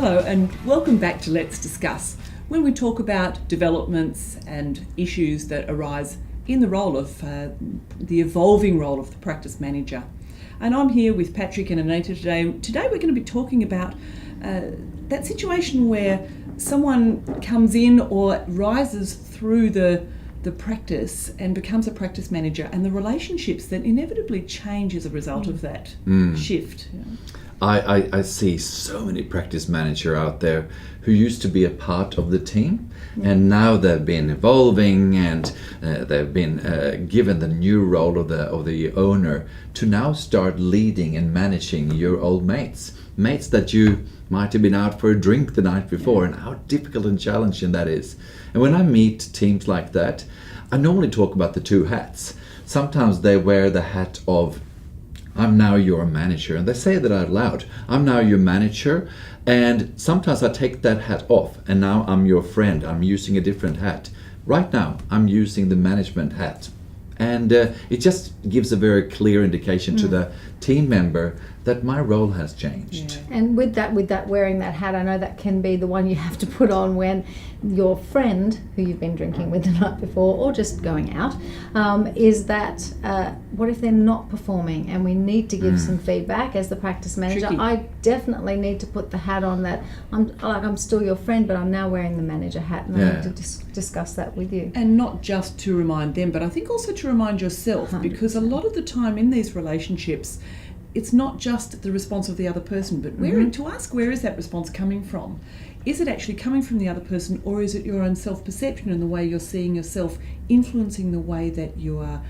Hello and welcome back to Let's Discuss, when we talk about developments and issues that arise in the role of the evolving role of the practice manager. And I'm here with Patrick and Anita today. Today we're going to be talking about that situation where someone comes in or rises through the practice and becomes a practice manager, and the relationships that inevitably change as a result of that shift. You know? I see so many practice managers out there who used to be a part of the team, and now they've been evolving and they've been given the new role of the owner to now start leading and managing your old mates that you might have been out for a drink the night before, and how difficult and challenging that is. And when I meet teams like that, I normally talk about the two hats. Sometimes they wear the hat of, I'm now your manager, and they say that out loud. I'm now your manager, and sometimes I take that hat off, and now I'm your friend. I'm using a different hat. Right now, I'm using the management hat. And it just gives a very clear indication to the team member that my role has changed. Yeah. And with that wearing that hat, I know that can be the one you have to put on when your friend, who you've been drinking with the night before or just going out, is that what if they're not performing and we need to give some feedback as the practice manager? Tricky. I definitely need to put the hat on that I'm still your friend, but I'm now wearing the manager hat, and I need to discuss that with you. And not just to remind them, but I think also to remind yourself, 100%. because a lot of the time in these relationships, it's not just the response of the other person, but to ask, where is that response coming from? Is it actually coming from the other person, or is it your own self-perception and the way you're seeing yourself influencing the way that you are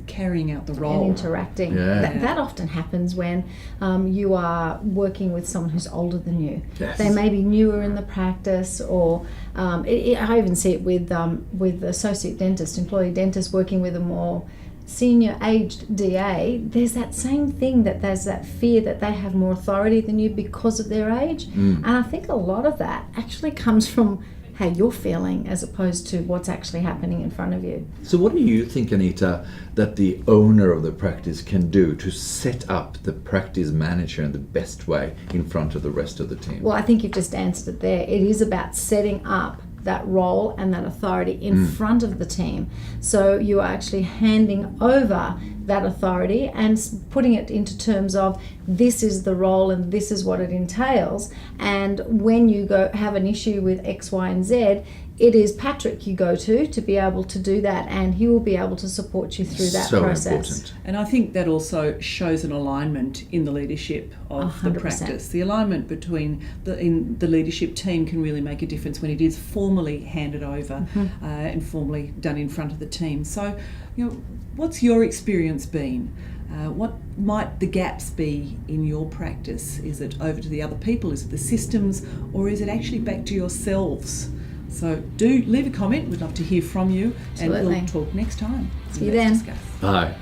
carrying out the role? And interacting. That often happens when you are working with someone who's older than you. Yes. They may be newer in the practice, or I even see it with associate dentist, employee dentist working with a more senior aged DA. There's that same thing, that there's that fear that they have more authority than you because of their age. And I think a lot of that actually comes from how you're feeling as opposed to what's actually happening in front of you. So what do you think, Anita, that the owner of the practice can do to set up the practice manager in the best way in front of the rest of the team? Well, I think you've just answered it there. It is about setting up that role and that authority in front of the team. So you are actually handing over that authority and putting it into terms of, this is the role and this is what it entails. And when you go have an issue with X, Y, and Z, it is Patrick you go to be able to do that, and he will be able to support you through that process. Important. And I think that also shows an alignment in the leadership of 100%. the practice. The alignment between the leadership team can really make a difference when it is formally handed over and formally done in front of the team. So, what's your experience been? What might the gaps be in your practice? Is it over to the other people? Is it the systems? Or is it actually back to yourselves? So do leave a comment. We'd love to hear from you. Absolutely. And we'll talk next time. See you then. Discuss. Bye.